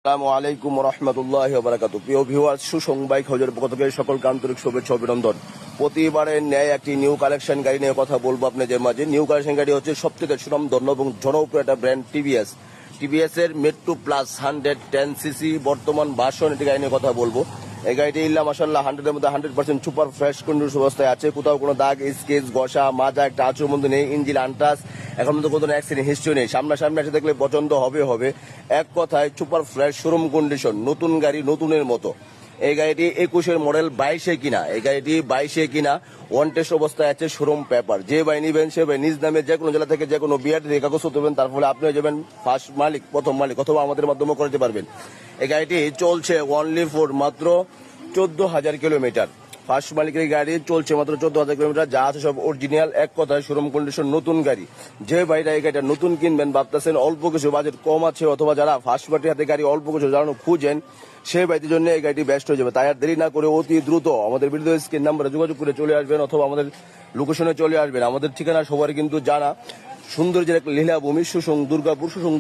আসসালামু আলাইকুম রহমতুল্লাহি ওয়া বারাকাতুহু। প্রিয় ভিউয়ার্স, সুসংবাদ বাইক হাউজের পক্ষ থেকে সকলকে আন্তরিক শুভেচ্ছা অভিনন্দন। প্রতিবারের ন্যায় একটি নিউ কালেকশন গাড়ি নিয়ে কথা বলবো আপনাদের মাঝে। নিউ কালেকশন গাড়ি হচ্ছে সবথেকে সুনামধন্য এবং জনপ্রিয় একটা ব্র্যান্ড টিভিএস এর মেট্রো প্লাস 110 সিসি বর্তমান ভার্সন এটি গাড়ি নিয়ে কথা বলবো। এই গাড়িটি ইল্লা মাশাআল্লাহ 100-এর মধ্যে 100% সুপার ফ্রেশ কন্ডিশন অবস্থায় আছে। কোথাও কোনো দাগ, স্কেচ, ঘষা, মাজা একটা আঁচড়ের মধ্যে নেই। ইঞ্জিন আনটাচ, এখন মধ্যে কোনো অ্যাক্সিডেন্ট হিস্ট্রি নেই। সামনাসামনি এসে দেখলে পছন্দ হবে। এক কথায় সুপার ফ্রেশ শোরুম কন্ডিশন, নতুন গাড়ি নতুনের মতো। এই গাড়িটি 21-এর মডেল, 22-এ কিনা। এই গাড়িটি 22-এ কিনা, ওয়ান টেস্ট অবস্থায় আছে, শোরুম পেপার। যে ভাই নিবেন সে ভাই নিজ নামে যে কোনো জেলা থেকে যে কোনো বিআরটি দিয়ে কাগজ করবেন, তার ফলে আপনি হয়ে যাবেন ফার্স্ট মালিক, প্রথম মালিক, অথবা আমাদের মাধ্যমে করতে পারবেন। এই গাড়িটি চলছে অনলি ফর মাত্র 14,000 কিলোমিটার। ফার্স্ট মালিকের গাড়ি চলছে মাত্র 14,000 কিলোমিটার। যা আছে সব অরিজিনাল, এক কথায় শোরুম কন্ডিশন নতুন গাড়ি। যে ভাইরা এই গাড়িটা নতুন কিনবেন ভাবতেছেন, অল্প কিছু বাজেট কম আছে, অথবা যারা ফার্স্ট পার্টি হাতে গাড়ি অল্প কিছু জানানো খুঁজেন, সেই ভাইদের জন্য এই গাড়িটি বেস্ট হয়ে যাবে। তাই আর দেরি না করে অতি দ্রুত আমাদের ভিডিও স্ক্রিন নাম্বারে যোগাযোগ করে চলে আসবেন, অথবা আমাদের লোকেশনে চলে আসবেন। আমাদের ঠিকানা সবারই কিন্তু জানা, সৌন্দর্যের একটা লীলাভূমি সুসং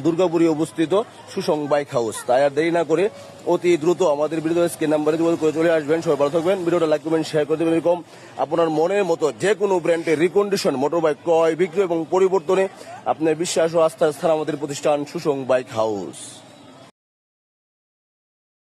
দুর্গাপুরে অবস্থিত সুসং বাইক হাউস। তাই আর দেরি না করে অতি দ্রুত আমাদের ভিডিও স্ক্রিন নাম্বারে যোগাযোগ করে চলে আসবেন। সবাই ভালো থাকবেন, ভিডিওটা লাইক করবেন, শেয়ার করে দেবেন। এরকম আপনার মনের মতো যে কোনো ব্র্যান্ডের রিকন্ডিশন মোটর বাইক ক্রয়, বিক্রয় এবং পরিবর্তনে আপনার বিশ্বাস ও আস্থার স্থান আমাদের প্রতিষ্ঠান সুসং বাইক হাউস।